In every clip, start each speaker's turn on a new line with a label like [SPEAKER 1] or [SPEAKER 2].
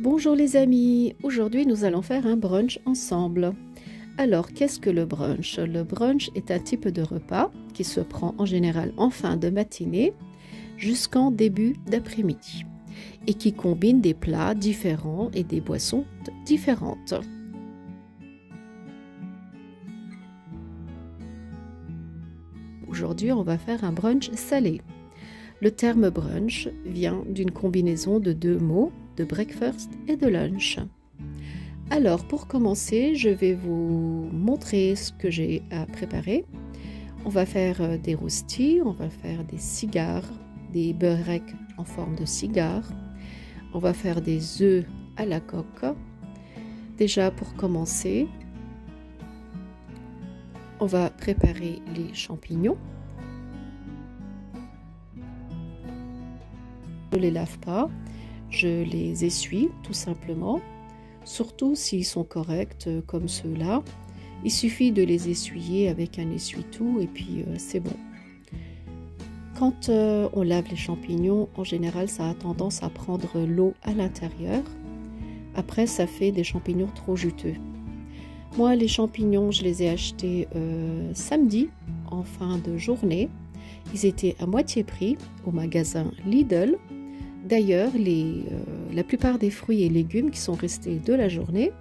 [SPEAKER 1] Bonjour les amis, aujourd'hui nous allons faire un brunch ensemble. Alors qu'est-ce que le brunch? Le brunch est un type de repas qui se prend en général en fin de matinée jusqu'en début d'après-midi et qui combine des plats différents et des boissons différentes. Aujourd'hui on va faire un brunch salé. Le terme brunch vient d'une combinaison de deux mots, de breakfast et de lunch. Alors pour commencer, je vais vous montrer ce que j'ai à préparer. On va faire des roasties, on va faire des cigares, des beureks en forme de cigare. On va faire des œufs à la coque. Déjà pour commencer, on va préparer les champignons. Je ne les lave pas, je les essuie tout simplement, surtout s'ils sont corrects comme ceux-là. Il suffit de les essuyer avec un essuie-tout et puis c'est bon. Quand on lave les champignons, en général ça a tendance à prendre l'eau à l'intérieur. Après ça fait des champignons trop juteux. Moi les champignons je les ai achetés samedi en fin de journée. Ils étaient à moitié prix au magasin Lidl. D'ailleurs, la plupart des fruits et légumes qui sont restés de la journée,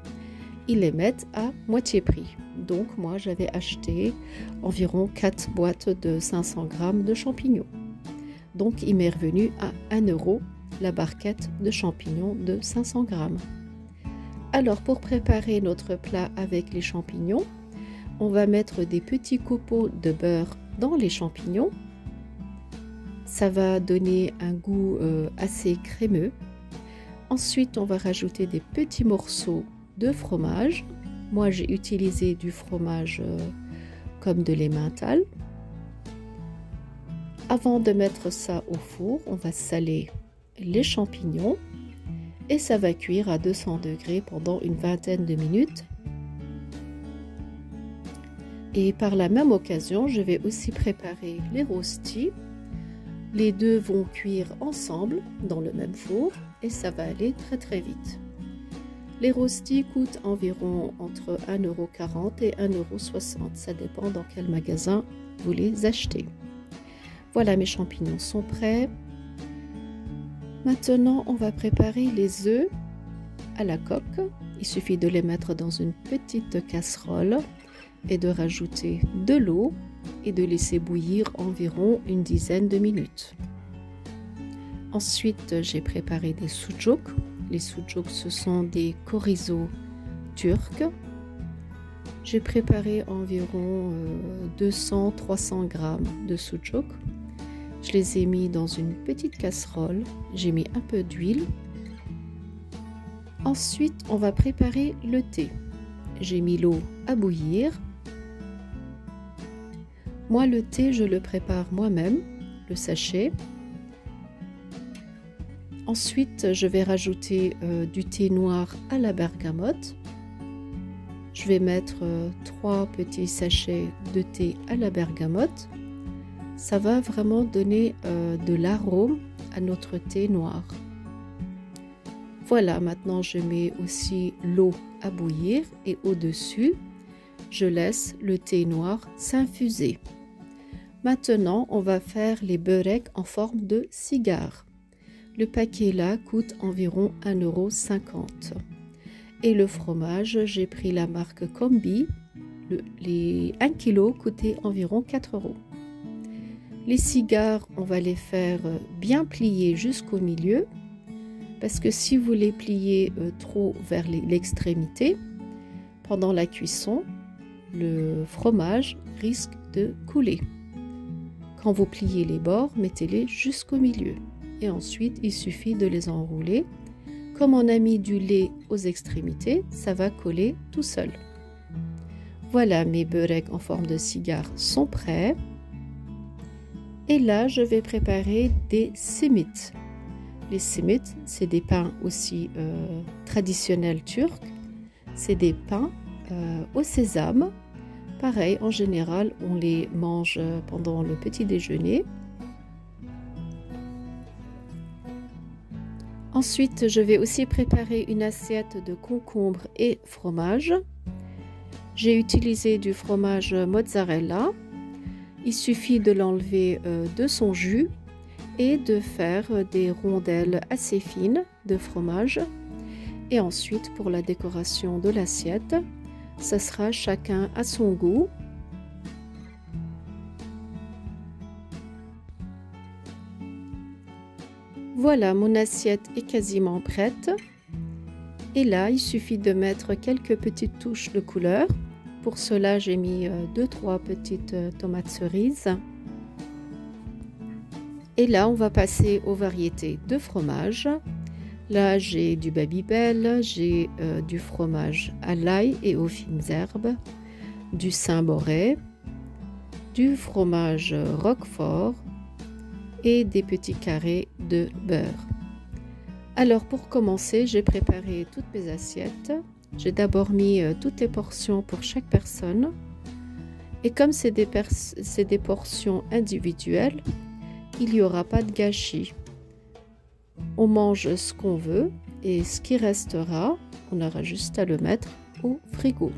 [SPEAKER 1] ils les mettent à moitié prix. Donc moi, j'avais acheté environ 4 boîtes de 500 grammes de champignons. Donc il m'est revenu à 1 € la barquette de champignons de 500 grammes. Alors pour préparer notre plat avec les champignons, on va mettre des petits copeaux de beurre dans les champignons. Ça va donner un goût assez crémeux. Ensuite, on va rajouter des petits morceaux de fromage. Moi, j'ai utilisé du fromage comme de l'emmental. Avant de mettre ça au four, on va saler les champignons et ça va cuire à 200 degrés pendant une vingtaine de minutes. Et par la même occasion, je vais aussi préparer les roasties. Les deux vont cuire ensemble dans le même four et ça va aller très vite. Les roasties coûtent environ entre 1,40 € et 1,60 €. Ça dépend dans quel magasin vous les achetez. Voilà, mes champignons sont prêts. Maintenant, on va préparer les œufs à la coque. Il suffit de les mettre dans une petite casserole et de rajouter de l'eau et de laisser bouillir environ une dizaine de minutes. Ensuite, j'ai préparé des sucuk. Les sucuk, ce sont des chorizo turcs. J'ai préparé environ 200-300 grammes de sucuk. Je les ai mis dans une petite casserole. J'ai mis un peu d'huile. Ensuite, on va préparer le thé. J'ai mis l'eau à bouillir. Moi, le thé, je le prépare moi-même, le sachet. Ensuite, je vais rajouter du thé noir à la bergamote. Je vais mettre 3 petits sachets de thé à la bergamote. Ça va vraiment donner de l'arôme à notre thé noir. Voilà, maintenant je mets aussi l'eau à bouillir et au-dessus, je laisse le thé noir s'infuser. Maintenant, on va faire les beureks en forme de cigare. Le paquet là coûte environ 1,50 €. Et le fromage, j'ai pris la marque Combi. Les 1 kg coûtaient environ 4 €. Les cigares, on va les faire bien plier jusqu'au milieu. Parce que si vous les pliez trop vers l'extrémité, pendant la cuisson, le fromage risque de couler. Quand vous pliez les bords, mettez-les jusqu'au milieu. Et ensuite, il suffit de les enrouler. Comme on a mis du lait aux extrémités, ça va coller tout seul. Voilà, mes beureks en forme de cigare sont prêts. Et là, je vais préparer des simit. Les simit, c'est des pains aussi traditionnels turcs. C'est des pains au sésame. Pareil, en général, on les mange pendant le petit déjeuner. Ensuite, je vais aussi préparer une assiette de concombre et fromage. J'ai utilisé du fromage mozzarella. Il suffit de l'enlever de son jus et de faire des rondelles assez fines de fromage. Et ensuite, pour la décoration de l'assiette, ça sera chacun à son goût. Voilà, mon assiette est quasiment prête. Et là, il suffit de mettre quelques petites touches de couleur. Pour cela, j'ai mis 2-3 petites tomates cerises. Et là, on va passer aux variétés de fromage. Là, j'ai du Babybel, j'ai du fromage à l'ail et aux fines herbes, du Saint-Boré, du fromage Roquefort et des petits carrés de beurre. Alors, pour commencer, j'ai préparé toutes mes assiettes. J'ai d'abord mis toutes les portions pour chaque personne. Et comme c'est des portions individuelles, il n'y aura pas de gâchis. On mange ce qu'on veut et ce qui restera, on aura juste à le mettre au frigo.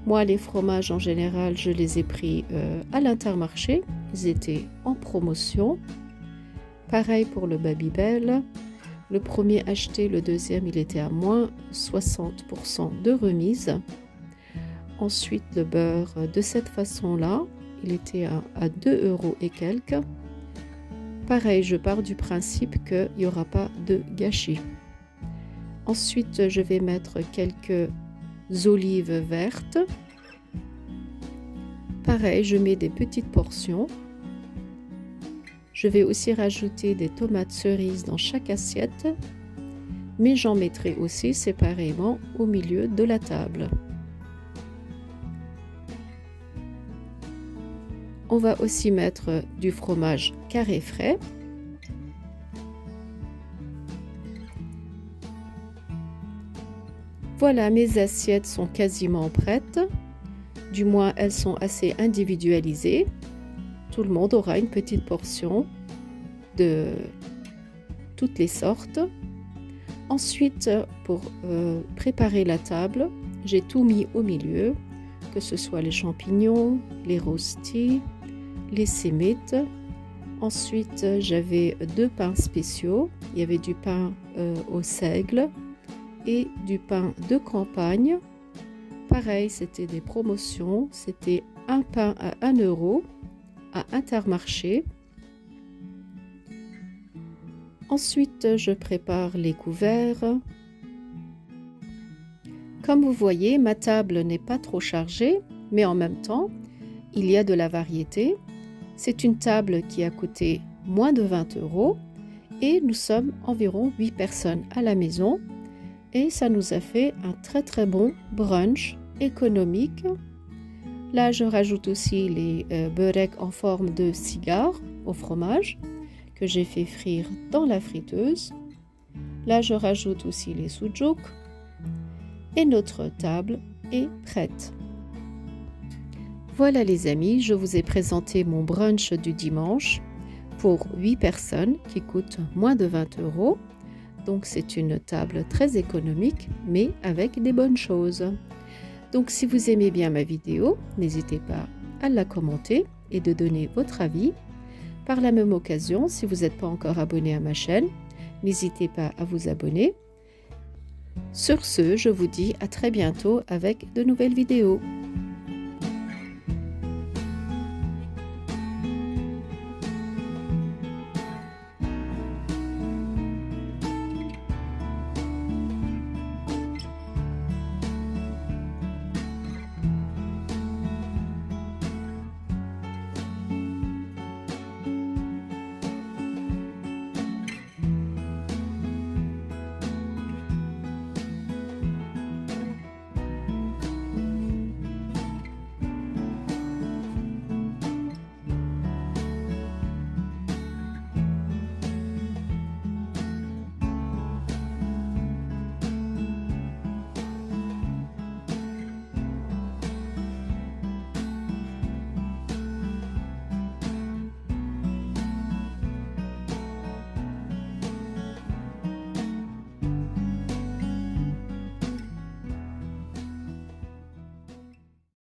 [SPEAKER 1] Moi, les fromages en général, je les ai pris à l'Intermarché. Ils étaient en promotion. Pareil pour le Babybel. Le premier acheté, le deuxième, il était à moins 60% de remise. Ensuite, le beurre, de cette façon-là, il était à 2 € et quelques. Pareil, je pars du principe qu'il n'y aura pas de gâchis. Ensuite, je vais mettre quelques olives vertes. Pareil, je mets des petites portions. Je vais aussi rajouter des tomates cerises dans chaque assiette, mais j'en mettrai aussi séparément au milieu de la table. On va aussi mettre du fromage carré frais. Voilà, mes assiettes sont quasiment prêtes. Du moins, elles sont assez individualisées. Tout le monde aura une petite portion de toutes les sortes. Ensuite, pour préparer la table, j'ai tout mis au milieu, que ce soit les champignons, les rostis, les sémites. Ensuite, j'avais 2 pains spéciaux. Il y avait du pain au seigle et du pain de campagne. Pareil, c'était des promotions. C'était un pain à 1 € à Intermarché. Ensuite, je prépare les couverts. Comme vous voyez, ma table n'est pas trop chargée, mais en même temps, il y a de la variété. C'est une table qui a coûté moins de 20 € et nous sommes environ 8 personnes à la maison. Et ça nous a fait un très très bon brunch économique. Là, je rajoute aussi les beureks en forme de cigare au fromage que j'ai fait frire dans la friteuse. Là, je rajoute aussi les soujouk et notre table est prête. Voilà les amis, je vous ai présenté mon brunch du dimanche pour 8 personnes qui coûte moins de 20 €. Donc c'est une table très économique mais avec des bonnes choses. Donc si vous aimez bien ma vidéo, n'hésitez pas à la commenter et de donner votre avis. Par la même occasion, si vous n'êtes pas encore abonné à ma chaîne, n'hésitez pas à vous abonner. Sur ce, je vous dis à très bientôt avec de nouvelles vidéos.